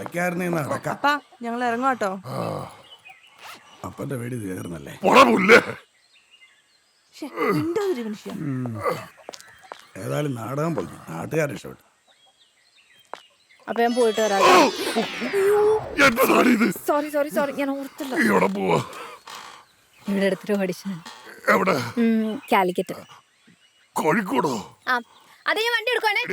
വിളിക്കാറുന്ന നടക്കാം. അപ്പാ ഞങ്ങൾ ഇറങ്ങാട്ടോ. അപ്പന്റെ വീട് തീർന്നല്ലേ. മനുഷ്യ ഏതായാലും നാടകം പൊളിഞ്ഞു, നാട്ടുകാർ രക്ഷപ്പെട്ടു. അപ്പൊ ഞാൻ പോയിട്ട് വരാം. സോറി സോറി സോറി, ഞാൻ ഓർത്തില്ല. ഇവിടെ അടുത്തൊരു ഓഡിഷൻ. കാലിക്കറ്റ്. കോഴിക്കോടോ? ആ അതെ, ഞാൻ വണ്ടി എടുക്കുവാണേ.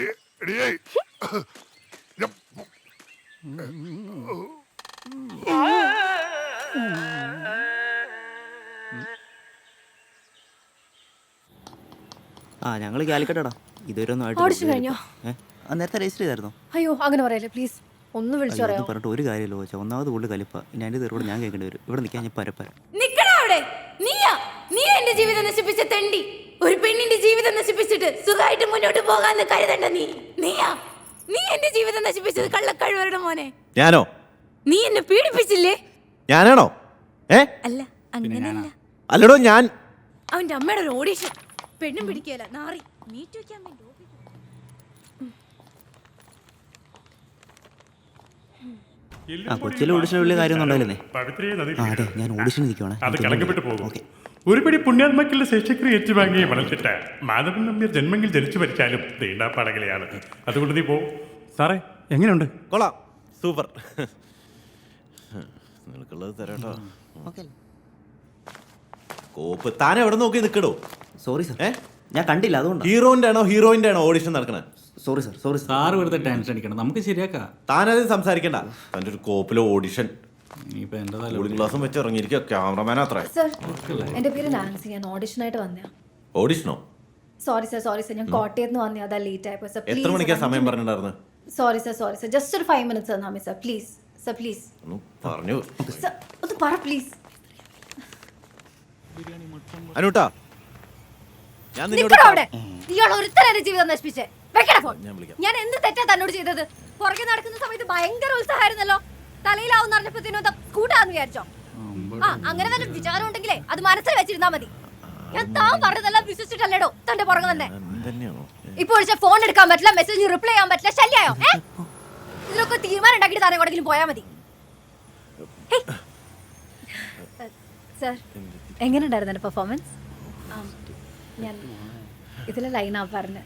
ആ ഞങ്ങൾ കാലിക്കട്ടാടാ. ഇതുവരെ ഓഡിഷൻ കഴിഞ്ഞോ? നേരത്തെ രജിസ്റ്റർ ചെയ്തായിരുന്നോ? അയ്യോ അങ്ങനെ പറയല്ലേ പ്ലീസ്, ഒന്ന് വിളിച്ചു പറയാം. പറഞ്ഞിട്ട് ഒരു കാര്യമല്ലോ ചോദിച്ചാൽ ഒന്നാമത് കൂടുതൽ കലിപ്പ. ഇനി അതിൻ്റെ തെരുവോട് ഞാൻ കേൾക്കേണ്ടി വരും. ഇവിടെ നിൽക്കാൻ ഞാൻ പരപ്പര. നീ എന്റെ ജീവിതം നശിപ്പിച്ച തെണ്ടി, ഒരു പെണ്ണിന്റെ ജീവിതം നശിപ്പിച്ചിട്ട് സുഖമായിട്ട് മുന്നോട്ട് പോകാന്ന് കരുതണ്ട. നീ എന്റെ ജീവിതം നശിപ്പിച്ചത് കള്ളക്കഴുവരുടെ മോനെ. ഞാനോ? നീ എന്നെ പീഡിപ്പിച്ചില്ലേ? ഞാനാണോ? അല്ല, അങ്ങനെയല്ല. അല്ലടോ ഞാൻ. അവന്റെ അമ്മയുടെ ഒരു ഓഡിഷൻ. പെണ്ണും പിടിക്കല നാറി. മീറ്റ് വെക്കാൻ വേണ്ടി കൊച്ചിലെ ഓഡിഷൻ വലിയ കാര്യമൊന്നും ഉണ്ടായില്ലേ? അതെ, ഞാൻ ഓഡിഷന് നിൽക്കുവാണ്. ഒരുപടി പുണ്യാത്മാക്കളുടെ ശേഷക്രിയ ഏറ്റുവാങ്ങിയ മണൽത്തിട്ട മാധവൻ നമ്പ്യാർ ജന്മങ്ങൾ ജനിച്ചു ഭരിച്ചാലും തീണ്ടാപ്പാടകലെയാണ്. അതുകൊണ്ട് നീ പോ. സാറേ എങ്ങനെയുണ്ട്? കൊള്ളാം, സൂപ്പർ. നിനക്കുള്ളത് തരാട്ടോ. കോപ്പ് താൻ എവിടെ നോക്കി നിൽക്കടോ? സോറി സാർ, ഞാൻ കണ്ടില്ല, അതുകൊണ്ട്. ഹീറോയിന്റെ ആണോ ഓഡിഷൻ നടക്കണേ? Sorry sir, sorry sir. Sir വെറുതെ ടെൻഷൻ അടിക്കണം, നമുക്ക് ശരിയാക്കാം. താനത് സംസാരിക്കണ്ട. തൻ്റെ ഒരു കോപ്പിലെ ഓഡിഷൻ കൂളിംഗ് ഗ്ലാസും വെച്ച് ഇറങ്ങിയിരിക്കുക. ക്യാമറമാൻ അത്ര. സർ, എന്റെ പേര് നാൻസി. ഞാൻ ഓഡിഷനായിട്ട് വന്നയാ. ഓഡിഷനോ? സോറി സർ, ഞാൻ കോട്ടയത്ത് നിന്ന് വന്നേ, അതാ ലേറ്റ് ആയപ്പോ. സർ എത്ര മണിക്കാ സമയം പറഞ്ഞിട്ടുണ്ടായിരുന്നു? സോറി സർ, ജസ്റ്റ് ഒരു 5 minutes തന്നാ മതി സർ. പ്ലീസ് സർ, പ്ലീസ് പറഞ്ഞു. സർ ഒന്ന് പറ പ്ലീസ്. അനുട്ടാ, ഞാൻ ജീവിതം നശിപ്പിച്ചേ. ഞാൻ എന്ത് തെറ്റാ തന്നോട് ചെയ്തത്? പുറകെ നടക്കുന്ന സമയത്ത് ഭയങ്കര ഉത്സാഹമായിരുന്നല്ലോ. തലയിലാവും പറഞ്ഞപ്പോ കൂട്ടാന്ന് വിചാരിച്ചോ? ആ അങ്ങനെ വല്ല വിചാരം ഉണ്ടെങ്കിലേ അത് മനസ്സിൽ വെച്ചിരുന്നാ മതി. ഞാൻ താൻ പറഞ്ഞതെല്ലാം വിശ്വസിച്ചിട്ടല്ലേടോ തന്റെ പുറകെ തന്നെ. ഇപ്പൊ വിളിച്ച ഫോൺ എടുക്കാൻ പറ്റില്ല, മെസ്സേജ് റിപ്ലൈ ചെയ്യാൻ പറ്റില്ല. ശല്യായോ? ഇതിലൊക്കെ തീരുമാനം ഉണ്ടാക്കിട്ട് താൻ എവിടെങ്കിലും പോയാ മതി. സർ, എങ്ങനെയുണ്ടായിരുന്നു എന്റെ പെർഫോമൻസ്? ഞാൻ ഇതിലെ ലൈനാ പറഞ്ഞ.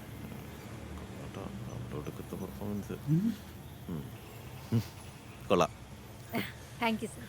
കൊള്ളാം. Thank you sir.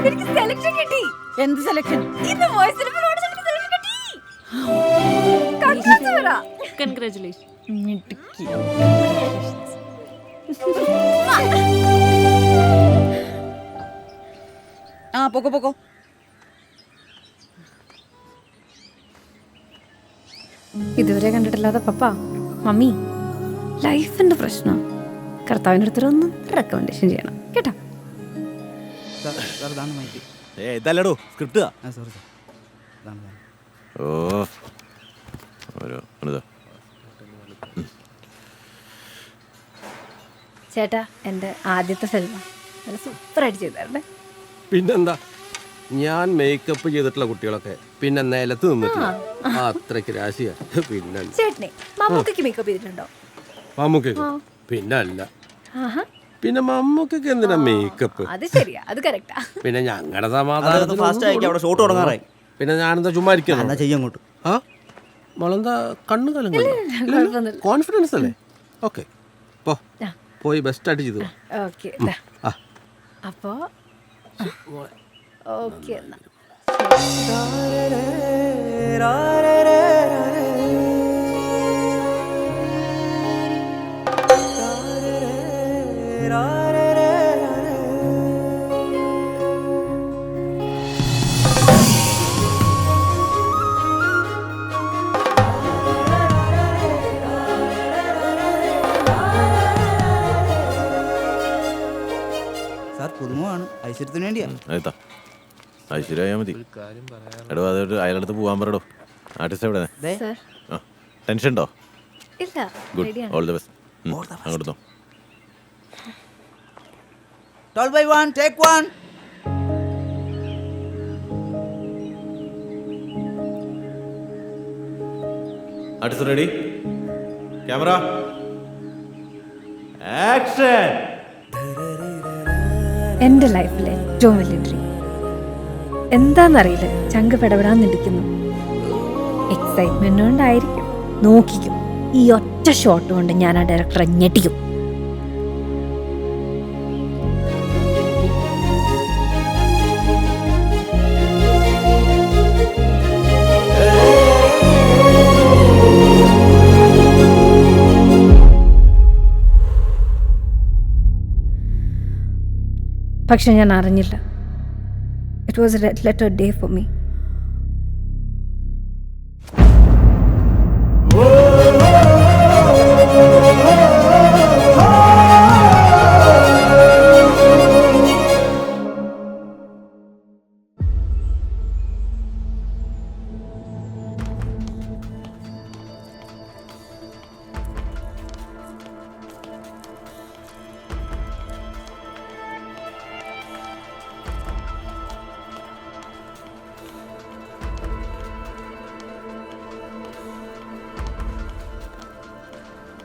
എനിക്ക് സെലക്ഷൻ കിട്ടി. എന്ത് സെലക്ഷൻ? ഇന്ന് വോയിസ് സെലക്ഷൻ കിട്ടി. കൺഗ്രാറ്റുലേഷൻ. ആ പോക്കോ. ഇതുവരെ കണ്ടിട്ടില്ലാത്ത പപ്പ മമ്മി ലൈഫിന്റെ പ്രശ്നം കർത്താവിന്റെ അടുത്തൊന്ന് റെക്കമെൻഡേഷൻ ചെയ്യണം കേട്ടോ. ഇതല്ലടോ സ്ക്രിപ്റ്റ്. ചേട്ടാ, എന്റെ ആദ്യത്തെ ഫിലിം നല്ല സൂപ്പറായിട്ട് ചെയ്തായിരുന്നേ. പിന്നെന്താ, ഞാൻ മേക്കപ്പ് ചെയ്തിട്ടുള്ള കുട്ടികളൊക്കെ പിന്നെ നിലത്ത് നിന്നിട്ടില്ല, അത്രയ്ക്ക് രാശിയാ. പിന്നെ ചേട്ടനെ മമ്മൂക്കയ്ക്ക് മേക്കപ്പ് ചെയ്തിട്ടുണ്ടോ? മമ്മൂക്കയ്ക്ക് പിന്നെ അല്ല. പിന്നെ മമ്മൂക്കൊക്കെ എന്തിനാ മേക്കപ്പ്? അത് ശരിയാ, അത് കറക്റ്റാ. പിന്നെ ഞങ്ങളുടെ സമാധാനം. പിന്നെ ഞാനെന്താ ചുമ്മാ ഇരിക്കണം. ആ മോളെന്താ കണ്ണു കലങ്ങ? കോൺഫിഡൻസ് അല്ലേ? ഓക്കെ, പോയി ബെസ്റ്റ് ആയിട്ട് ചെയ്തു. ഓക്കെ, അപ്പോ ഓക്കെ എന്നാ. സാർ പുതുമുഖമാണ്, ഐശ്വര്യത്തിന് വേണ്ടിയാ. ഐശ്വര്യ മതി. എടോ അതൊരു അയാളടുത്ത് പോകാൻ പറയടോ. ആർട്ടിസ്റ്റ് എവിടെ? സർ ആ ടെൻഷൻ ഉണ്ടോ? ഇല്ല, ഗുഡ്, റെഡിയാണ്. All the best. അങ്ങോട്ട് no. 12/1, take 1. Artist ready? Camera action. എൻ്റെ ലൈഫിലെ ഏറ്റവും വലിയ ഡ്രീം എന്താണെന്നറിയില്ല, ചങ്ക് പെടപെടാന്നിരിക്കുന്നു. എക്സൈറ്റ്മെന്റ് കൊണ്ടായിരിക്കും. നോക്കിക്കും, ഈ ഒറ്റ ഷോട്ട് കൊണ്ട് ഞാൻ ആ ഡയറക്ടറെ ഞെട്ടിക്കും. പക്ഷെ ഞാൻ അറിഞ്ഞില്ല. It was a red letter day for me.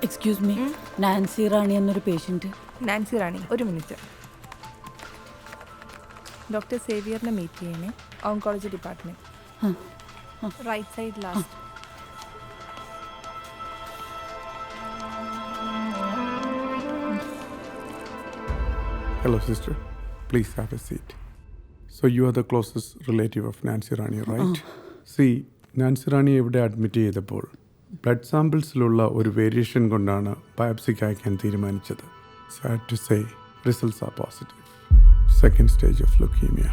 Excuse me, Nancy Rani എന്നൊരു പേഷ്യന്റ്. നാൻസി റാണി, ഒരു മിനിറ്റ്. ഡോക്ടർ സേവിയറിനെ മീറ്റ് ചെയ്യണേ, oncology department, right side last. Hello, sister. Please have a seat. So you are the closest relative of Nancy Rani, right? See, Nancy Rani ഇവിടെ admit ചെയ്തപ്പോൾ blood സാമ്പിൾസിലുള്ള ഒരു variation കൊണ്ടാണ് ബയോപ്സിക്ക് അയക്കാൻ തീരുമാനിച്ചത്. Sad to say, results are positive. Second stage of leukemia.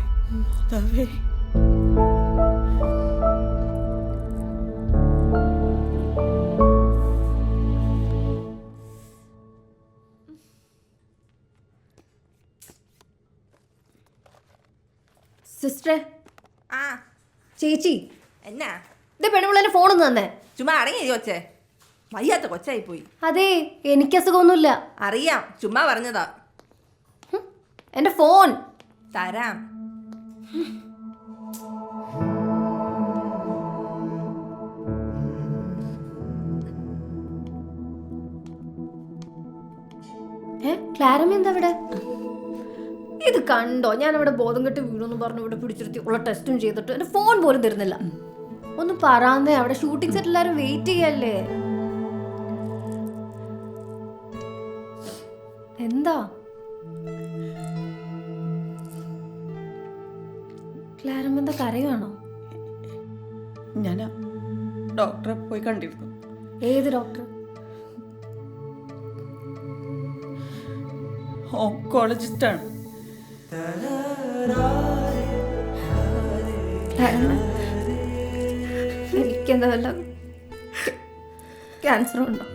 സിസ്റ്ററെ, ആ ചേച്ചി, എന്നാ ഇത് പെണ്ണുപിള്ളേന്റെ ഫോണൊന്ന് തന്നെ. ചുമ്മാ അടങ്ങി കൊച്ചേ, വയ്യാത്ത കൊച്ചായി പോയി. അതെ, എനിക്ക് അസുഖമൊന്നുമില്ല. അറിയാം, ചുമ്മാ പറഞ്ഞതാ. എന്റെ ഫോൺ തരാം. ക്ലാരമ്മ എന്താ ഇവിടെ? ഇത് കണ്ടോ, ഞാൻ അവിടെ ബോധം കെട്ട് വീണെന്ന് പറഞ്ഞു ഇവിടെ പിടിച്ചിരുത്തി ഉള്ള ടെസ്റ്റും ചെയ്തിട്ട് എന്റെ ഫോൺ പോലും തരുന്നില്ല. ഒന്ന് പറയാന്നേ, അവിടെ ഷൂട്ടിംഗ് സെറ്റ് എല്ലാരും വെയിറ്റ് ചെയ്യല്ലേ. എന്താ ക്ലാരമ്മ എന്താ കരയാണോ? ഞാൻ ഡോക്ടറെ പോയി കണ്ടിരുന്നു. ഏത് ഡോക്ടർ? ഓങ്കോളജിസ്റ്റാണ്. എനിക്കെന്താ വല്ല ക്യാൻസർ ഉണ്ടോ?